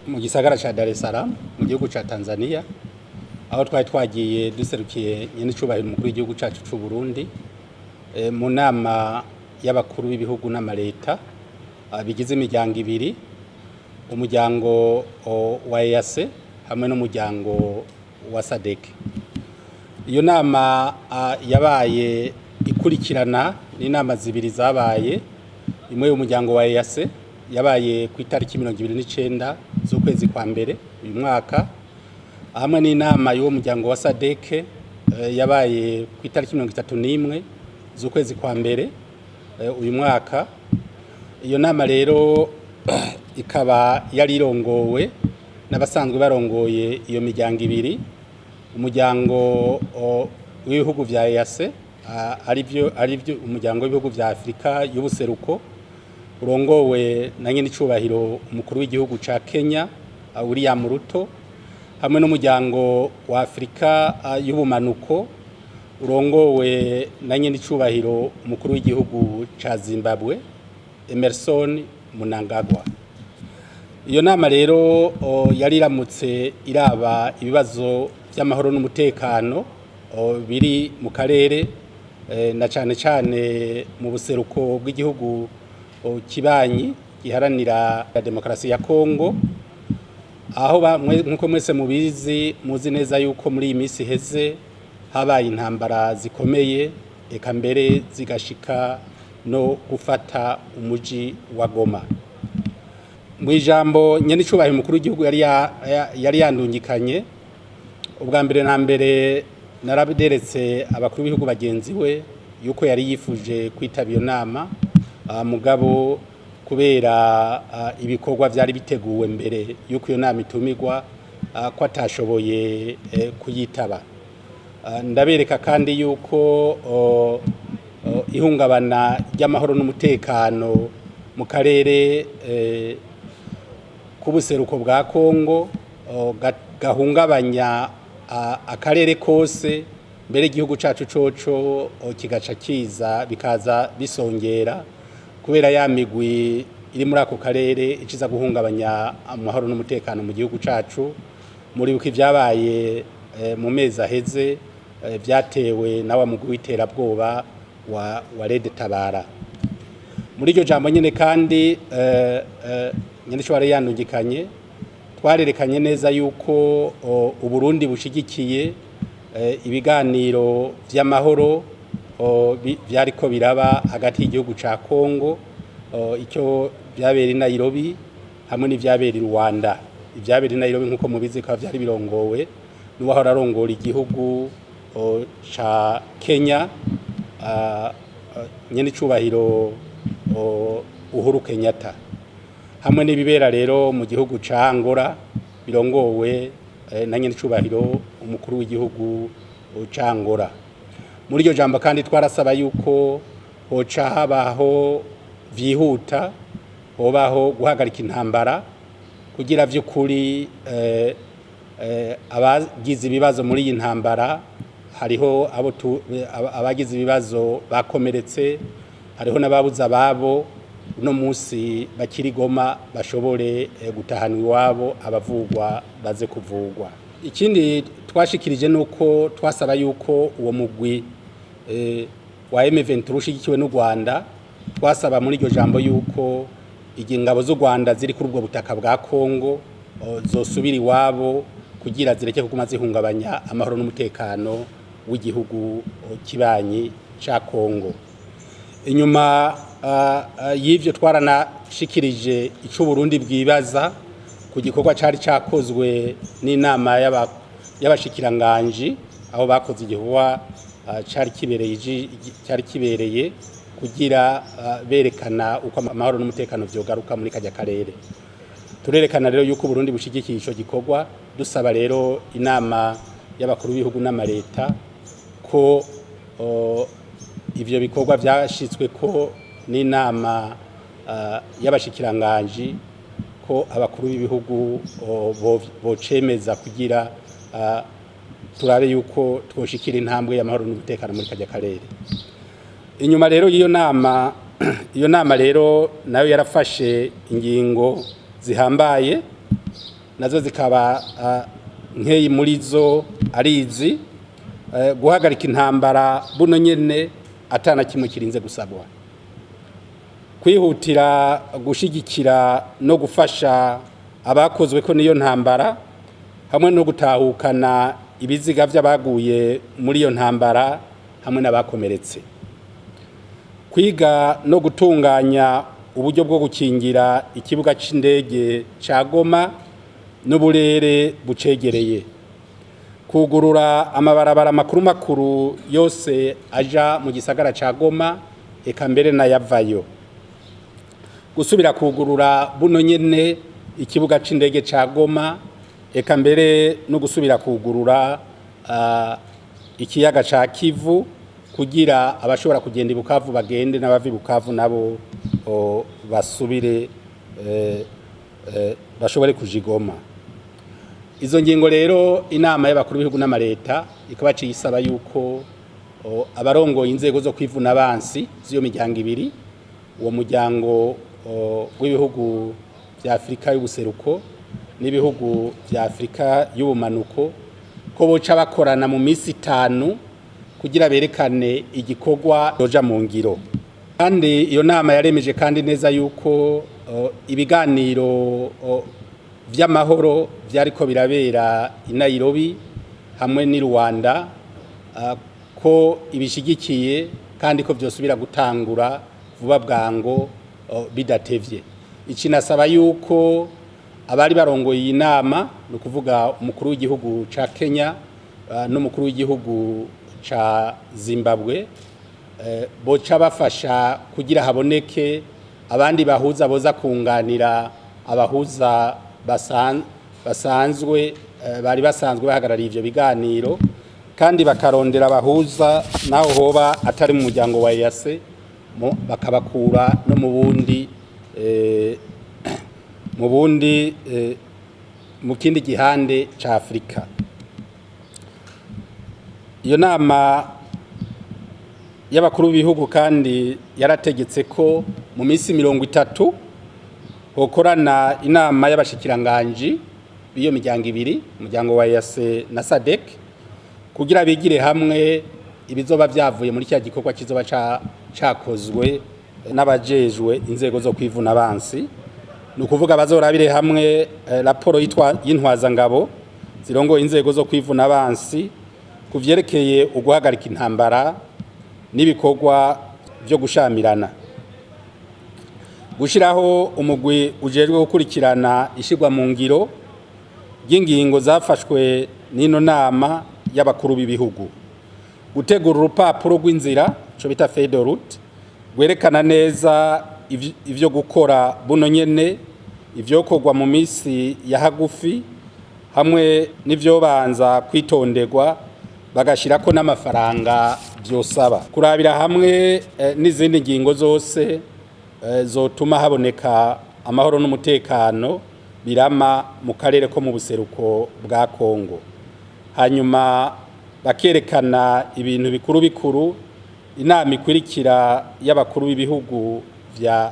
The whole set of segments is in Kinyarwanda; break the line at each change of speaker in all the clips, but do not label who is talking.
mu gisagara ca Dar es Salaam mu gihugu ca Tanzania, aho twari twagiye duserukiye nyene icubahiro umukuru w'igihugu cacu c'u Burundi mu nama y'abakuru b'ibihugu n'amareta bigize imiryango ibiri, umuryango wa EAC hamwe n'umuryango wa SADC. Iyo nama yabaye ikurikirana n'inama zibiri zabaye, imwe y'umuryango wa EAC yabaye ku itariki 29 z'ukwezi kwa mbere uyu mwaka, hamwe n'inama y'uwo muryango wa SADC yabaye ku itariki 31 z'ukwezi kwa mbere uyu mwaka. Iyo nama rero ikaba yari irongowe n'abasanzwe barongoye iyo miryango ibiri, umuryango w'ibihugu vya EAC arivyo umuryango w'ibihugu vya Afrika y'ubuseruko urongowe na nyene icubahiro umukuru w'igihugu ca Kenya William Ruto, hamwe n'umuryango wa Afrika y'ubumanuko urongowe na nyene icubahiro umukuru w'igihugu ca Zimbabwe Emmerson Mnangagwa. Iyo nama rero yari iramutse iraba ibibazo by'amahoro n'umutekano biri mu karere, na cane mu buseruko bw'igihugu kibanyi giharanira demokarasi ya Kongo, aho nkuko mwese muzi neza yuko muri iyi minsi heze habaye intambara zikomeye, eka mbere zigashika no gufata umuji wa Goma. Mu ijambo nyene icubahiro umukuru w'igihugu yari yandungikanye, ubwa mbere na mbere narabideretse abakuru b'ibihugu bagenzi we yuko yari yifuje kwitaba iyo nama, mugabo kubera ibikorwa vyari biteguwe mbere yuko iyo nama itumirwa ko atashoboye kuyitaba. Ndabereka kandi yuko ihungabana ry'amahoro n'umutekano mu karere k'ubuseruko bwa Kongo gahungabanya akarere kose, mbere igihugu cacu coco kigaca bikaza bisongera kubera ya migwi iri muri ako karere iciza guhungabanya amahoro n'umutekano mu gihugu cacu. Muri buki vyabaye mu mezi aheze vyatewe nawa mugwi w'iterabwoba wa Red Tabara. Muri iryo jambo nyene kandi nyene cyo yandungikanye, twarerekanye neza yuko Uburundi bushigikiye ibiganiro vy'amahoro vyariko biraba hagati y'igihugu ca Kongo, icyo byabera i Nairobi hamwe n'ivyabera i Rwanda. Ivyabera i Nairobi nkuko mubizi ko vyari birongowe n'uwahora arongora igihugu ca Kenya nyene icubahiro Uhuru Kenyatta, hamwe n'ibibera rero mu gihugu ca Angola birongowe na nyene icubahiro umukuru w'igihugu ca Angola. Muri iryo jambo kandi twarasaba yuko hoca habaho vyihuta, hobaho guhagarika intambara kugira vy'ukuri abagize ibibazo muri iyi ntambara, hariho abagize ibibazo bakomeretse, hariho n'ababuze ababo uno munsi bakiri Goma bashobore gutahana iwabo, abavugwa baze kuvugwa. Ikindi twashikirije nuko twasaba yuko uwo mugwi wa M23 ushigikiwe n'u Rwanda, twasaba muri iryo jambo yuko ingabo z'u Rwanda ziri kuri ubwo butaka bwa Kongo zosubira iwabo kugira zireke kuguma zihungabanya amahoro n'umutekano w'igihugu kibanyi ca Kongo. Inyuma y'ivyo twaranashikirije ico Burundi bwibaza ku gikorwa cari cakozwe n'inama y'abashikiranganje, aho bakoze igikorwa cari kibereye kugira berekana uko amahoro n'umutekano vyogaruka muri kajya karere. Turerekana rero yuko Burundi bushigikiye ico gikorwa, dusaba rero inama y'abakuru b'ibihugu n'amareta ko ivyo bikorwa vyashitswe ko n'inama y'abashikiranganje, ko abakuru b'ibihugu bocemeza kugira turabe yuko twoshikira intambwe y'amahoro n'umutekano muri kajya karere. Inyuma rero iyo nama rero nayo yarafashe ingingo zihambaye nazo zikaba nkeyi muri zo arizi guhagarika intambara buno nyene atana kimwe kirinze gusabwa, kwihutira gushigikira no gufasha abakozwe ko niyo ntambara hamwe no gutahukana ibiziga by'abaguye muri iyo ntambara hamwe n'abakomeretse, kwiga no gutunganya uburyo bwo gukingira ikibuga c'indege ca Goma n'uburere bucegereye, kugurura amabarabara makuru yose aja mu gisagara ca Goma eka mbere n'ayavayo, gusubira kugurura buno nyene ikibuga c'indege ca Goma eka mbere no gusubira kugurura ikiyaga ca Kivu kugira abashobora kugenda i Bukavu bagende n'abavi Bukavu nabo basubire bashobore kujigoma. Izo ngingo rero inama y'abakuru b'ibihugu n'amareta ikaba ciyisaba yuko abarongoye inzego zo kwivuna abansi z'iyo miryango ibiri, uwo muryango w'ibihugu vya Afrika y'ubuseruko n'ibihugu vya Afrika y'ubumanuko ko boca bakorana mu minsi 5 kugira berekane igikorwa doja mu ngiro. Kandi iyo nama yaremeje kandi neza yuko ibiganiro vy'amahoro vyariko birabera i Nairobi hamwe ni Rwanda ko ibishigikiye kandi ko vyosubira gutangura vuba bwango bidatevye. Iki nasaba yuko abari barongoye iyi nama no kuvuga umukuru w'igihugu ca Kenya n'umukuru w'igihugu ca Zimbabwe boca bafasha kugira haboneke abandi bahuza boza kunganira abahuza basanzwe bari basanzwe bahagarariye ivyo biganiro, kandi bakarondera abahuza naho hoba atari mu muryango wa EAC bakabakura no mu kindi gihande ca Afrika. Iyo nama y'abakuru b'ibihugu kandi yarategetse ko mu minsi 30 hokorana inama y'abashikiranganji b'iyo miryango ibiri, umuryango wa EAC na SADC, kugira bigire hamwe ibizoba vyavuye muri cya gikorwa kizoba cakozwe n'abajejwe inzego zo kwivuna abansi. Nukuvuga bazorabire hamwe raporo y'intwaza ngabo zirongoye inzego zo kwivuna abansi kuvyerekeye uguhagarika intambara n'ibikorwa byo gushamirana, gushiraho umugwi ujejwe gukurikirana ishigwa mu ngiro y'ingingo zafashwe n'ino nama y'abakuru b'ibihugu, gutegura urupapuro rw'inzira cyo bita feuille de route gwerekana neza ivyo gukora buno nyene, ivyokorwa mu misi ya hagufi hamwe n'ivyo banza kwitonderwa bagashirako n'amafaranga vyosaba, kurabira hamwe n'izindi ngingo zose zotuma haboneka amahoro n'umutekano birama mu karere ko mu buseruko bwa Kongo. Hanyuma bakerekana ibintu bikuru inama ikurikira y'abakuru b'ibihugu vya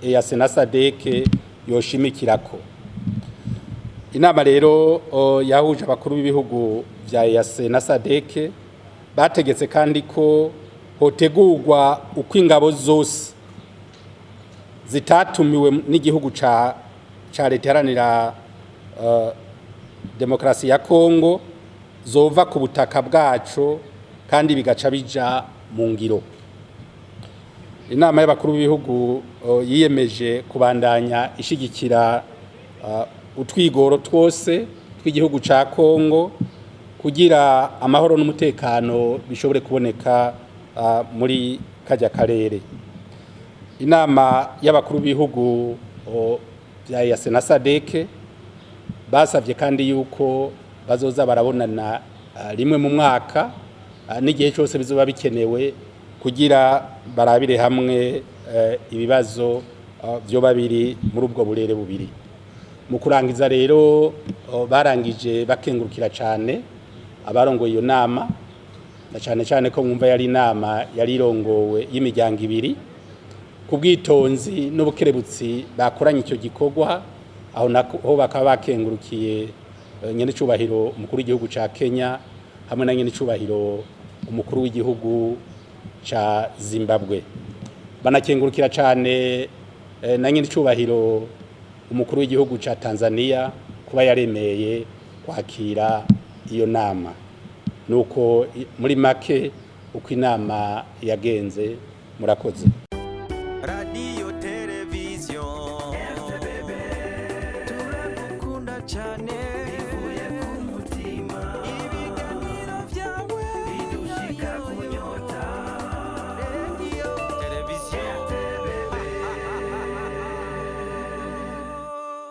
EAC na SADC yoshimikirako. Inama rero yahuje abakuru b'ibihugu vya EAC na SADC bategetse kandi ko hotegurwa uko ingabo zose zitatumiwe n'igihugu ca leta iharanira demokarasi ya Kongo zova ku butaka bwaco kandi bigaca bija mu ngiro. Inama y'abakuru b'ibihugu yiyemeje kubandanya ishigikira utwigoro twose tw'igihugu ca Kongo kugira amahoro n'umutekano bishobore kuboneka muri kajya karere. Inama y'abakuru b'ibihugu vya EAC na SADC basavye kandi yuko bazoza barabonana rimwe mu mwaka n'igihe cyose bizoba bikenewe kugira barabire hamwe ibibazo byo babiri muri ubwo burere bubiri. Mu kurangiza rero barangije bakengurukira cyane abarongoye iyo nama, na cyane ko mwumva yari inama yari irongowe y'imiryango ibiri, ku bwitonzi n'ubukerebutsi bakoranye icyo gikorwa aho bakaba bakengurukiye nyene cubahiro umukuru w'igihugu ca Kenya hamwe na nyene cubahiro umukuru w'igihugu ca Zimbabwe. Banakengurukira cane na nyene cubahiro umukuru w'igihugu ca Tanzania kuba yaremeye kwakira iyo nama. Nuko muri make uko inama yagenze. Murakoze.